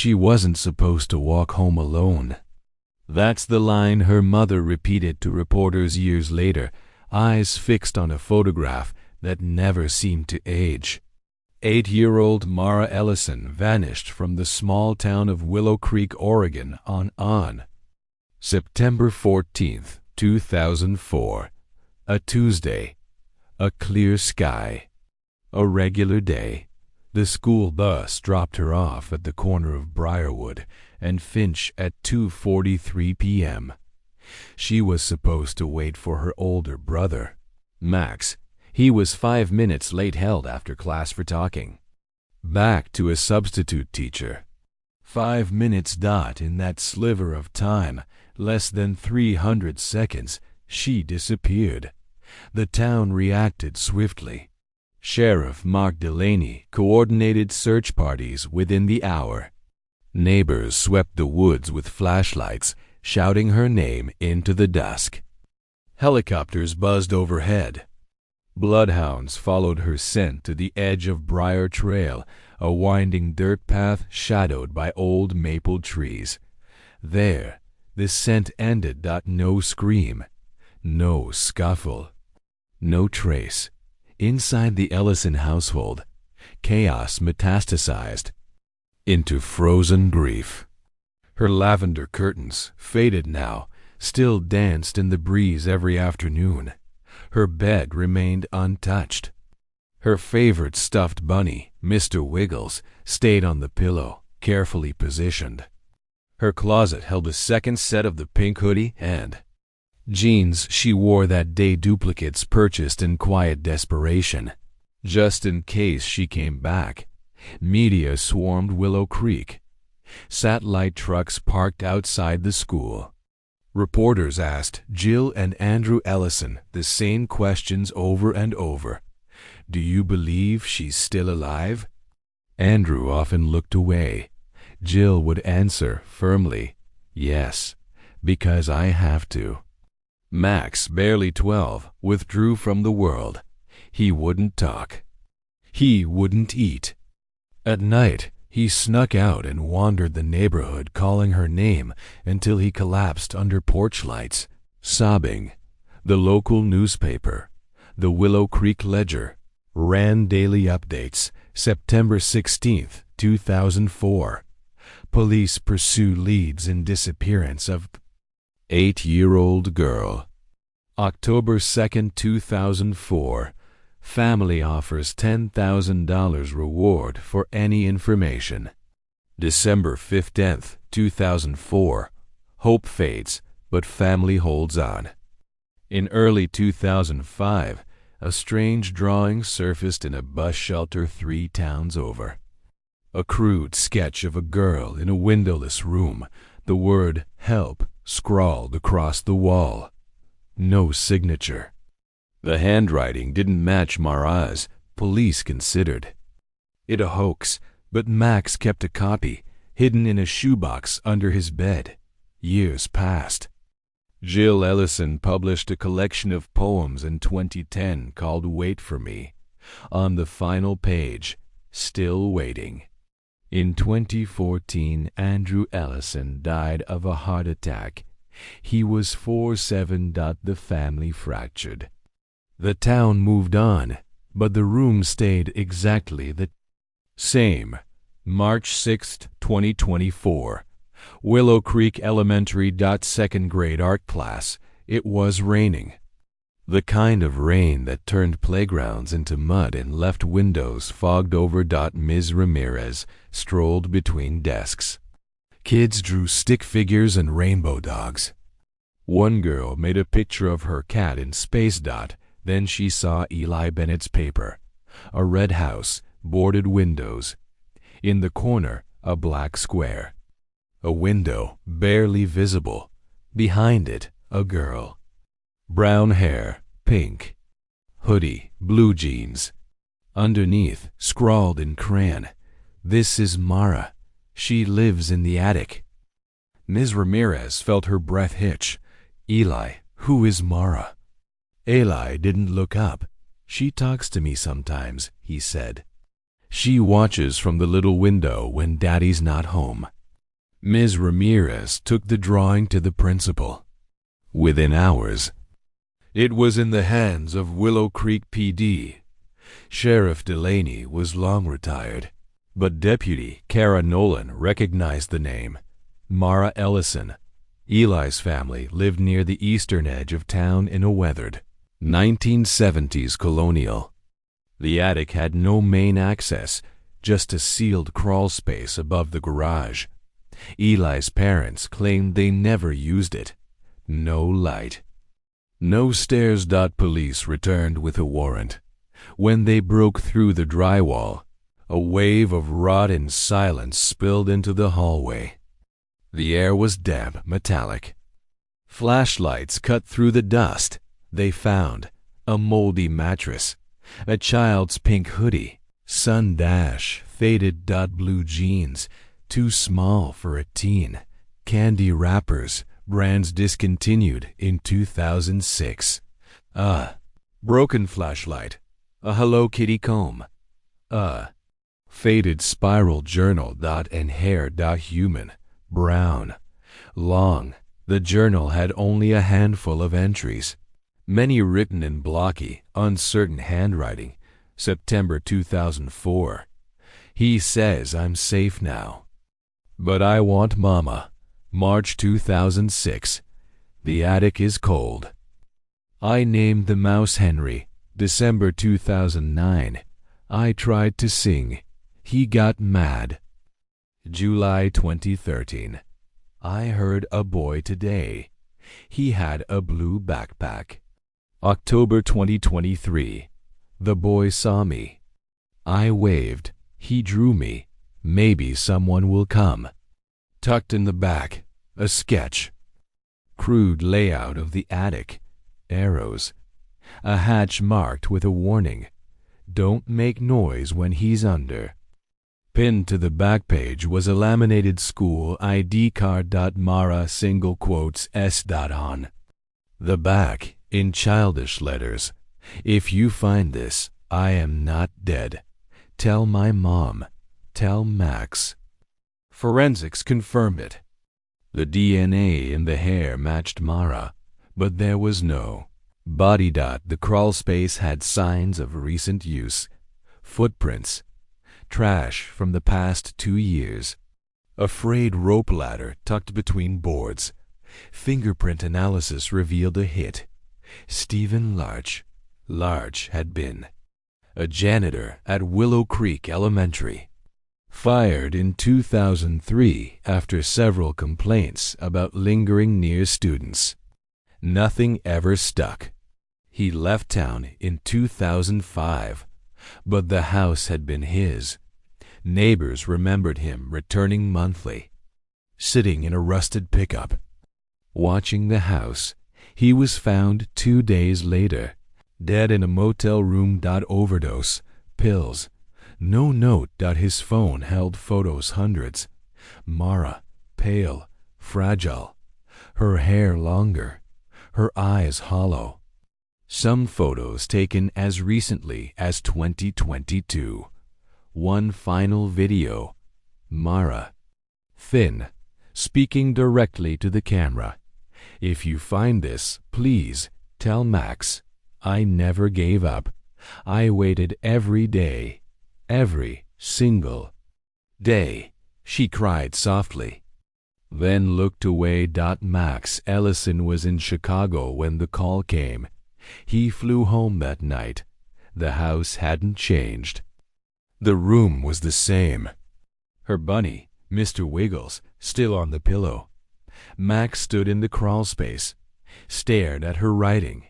She wasn't supposed to walk home alone. That's the line her mother repeated to reporters years later, eyes fixed on a photograph that never seemed to age. 8-year-old Mara Ellison vanished from the small town of Willow Creek, Oregon on September 14th, 2004. A Tuesday. A clear sky. A regular day. The school bus dropped her off at the corner of Briarwood and Finch at 2:43 p.m. She was supposed to wait for her older brother, Max. He was 5 minutes late, held after class for talking. Back to a substitute teacher. 5 minutes dot in that sliver of time, less than 300 seconds, she disappeared. The town reacted swiftly. Sheriff Mark Delaney coordinated search parties within the hour. Neighbors swept the woods with flashlights, shouting her name into the dusk. Helicopters buzzed overhead. Bloodhounds followed her scent to the edge of Briar Trail, a winding dirt path shadowed by old maple trees. There, the scent ended. No scream, no scuffle, no trace. Inside the Ellison household, chaos metastasized into frozen grief. Her lavender curtains, faded now, still danced in the breeze every afternoon. Her bed remained untouched. Her favorite stuffed bunny, Mr. Wiggles, stayed on the pillow, carefully positioned. Her closet held a second set of the pink hoodie and jeans she wore that day, duplicates purchased in quiet desperation. Just in case she came back, media swarmed Willow Creek. Satellite trucks parked outside the school. Reporters asked Jill and Andrew Ellison the same questions over and over. Do you believe she's still alive? Andrew often looked away. Jill would answer firmly, yes, because I have to. Max, barely 12, withdrew from the world. He wouldn't talk. He wouldn't eat. At night, he snuck out and wandered the neighborhood calling her name until he collapsed under porch lights, sobbing. The local newspaper, the Willow Creek Ledger, ran daily updates. September 16th, 2004. Police pursue leads in disappearance of 8-year-old girl. October 2nd, 2004. Family offers $10,000 reward for any information. December 15th, 2004. Hope fades, but family holds on. In early 2005, a strange drawing surfaced in a bus shelter 3 towns over. A crude sketch of a girl in a windowless room, the word "help" scrawled across the wall. No signature. The handwriting didn't match Mara's, police considered. It a hoax, but Max kept a copy, hidden in a shoebox under his bed. Years passed. Jill Ellison published a collection of poems in 2010 called Wait for Me. On the final page, still waiting. In 2014, Andrew Ellison died of a heart attack. He was 47. The family fractured. The town moved on, but the room stayed exactly the same. March 6, 2024. Willow Creek Elementary. 2nd grade art class. It was raining. The kind of rain that turned playgrounds into mud and left windows fogged over. Ms. Ramirez strolled between desks. Kids drew stick figures and rainbow dogs. One girl made a picture of her cat in space. Then she saw Eli Bennett's paper. A red house, boarded windows. In the corner, a black square. A window, barely visible. Behind it, a girl. Brown hair, pink. Hoodie, blue jeans. Underneath, scrawled in crayon, "This is Mara. She lives in the attic." Ms. Ramirez felt her breath hitch. Eli, who is Mara? Eli didn't look up. "She talks to me sometimes," he said. She watches from the little window when Daddy's not home. Ms. Ramirez took the drawing to the principal. Within hours, it was in the hands of Willow Creek PD. Sheriff Delaney was long retired, but Deputy Kara Nolan recognized the name. Mara Ellison. Eli's family lived near the eastern edge of town in a weathered 1970s colonial. The attic had no main access, just a sealed crawl space above the garage. Eli's parents claimed they never used it. No light. No stairs. Police returned with a warrant. When they broke through the drywall, a wave of rotten silence spilled into the hallway. The air was damp, metallic. Flashlights cut through the dust. They found a moldy mattress, a child's pink hoodie, sun dash, faded blue jeans, too small for a teen, candy wrappers, brands discontinued in 2006. Broken flashlight, a Hello Kitty comb, faded spiral journal. And hair. Human, brown, long. The journal had only a handful of entries, many written in blocky, uncertain handwriting. September 2004. He says I'm safe now, but I want Mama. March 2006. The attic is cold. I named the mouse Henry. December 2009. I tried to sing. He got mad. July 2013. I heard a boy today. He had a blue backpack. October 2023. The boy saw me. I waved. He drew me. Maybe someone will come. Tucked in the back, a sketch. Crude layout of the attic. Arrows. A hatch marked with a warning. Don't make noise when he's under. Pinned to the back page was a laminated school ID card. Mara single quotes S. On the back, in childish letters, if you find this, I am not dead. Tell my mom. Tell Max. Forensics confirmed it. The DNA in the hair matched Mara, but there was no body. The crawl space had signs of recent use. Footprints. Trash from the past 2 years. A frayed rope ladder tucked between boards. Fingerprint analysis revealed a hit. Stephen Larch. Larch had been a janitor at Willow Creek Elementary. Fired in 2003 after several complaints about lingering near students. Nothing ever stuck. He left town in 2005, but the house had been his. Neighbors remembered him returning monthly, sitting in a rusted pickup, watching the house. He was found 2 days later, dead in a motel room. Overdose, pills. No note. His phone held photos, hundreds. Mara, pale, fragile, her hair longer, her eyes hollow. Some photos taken as recently as 2022. One final video. Mara, thin, speaking directly to the camera. If you find this, please tell Max. I never gave up. I waited every day. Every single day. She cried softly, then looked away. Max Ellison was in Chicago when the call came. He flew home that night. The house hadn't changed. The room was the same. Her bunny, Mr. Wiggles, still on the pillow. Max stood in the crawl space, stared at her writing,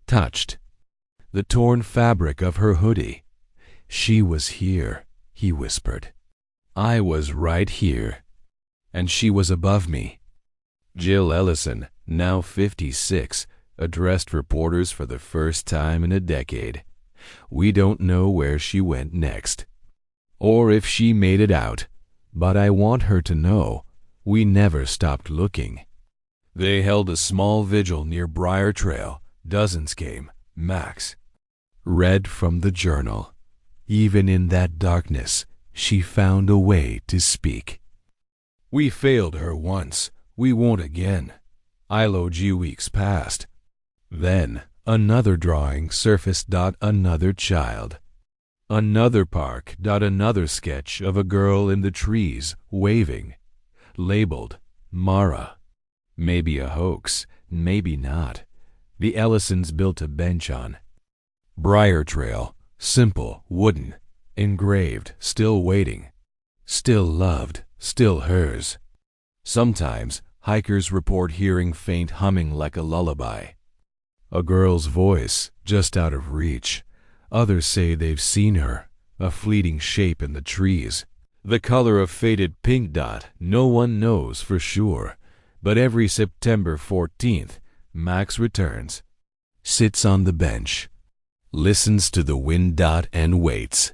touched the torn fabric of her hoodie. She was here, he whispered. I was right here, and she was above me. Jill Ellison, now 56, addressed reporters for the first time in a decade. We don't know where she went next, or if she made it out, but I want her to know we never stopped looking. They held a small vigil near Briar Trail. Dozens came. Max read from the journal. Even in that darkness, she found a way to speak. We failed her once. We won't again. Weeks passed. Then another drawing surfaced. Another child. Another park. Another sketch of a girl in the trees, waving. Labeled Mara. Maybe a hoax, maybe not. The Ellisons built a bench on. Briar trail, simple, wooden, engraved, still waiting. Still loved, still hers. Sometimes hikers report hearing faint humming like a lullaby. A girl's voice, just out of reach. Others say they've seen her, a fleeting shape in the trees. The color of faded pink. No one knows for sure. But every September 14th, Max returns, sits on the bench, listens to the wind. And waits.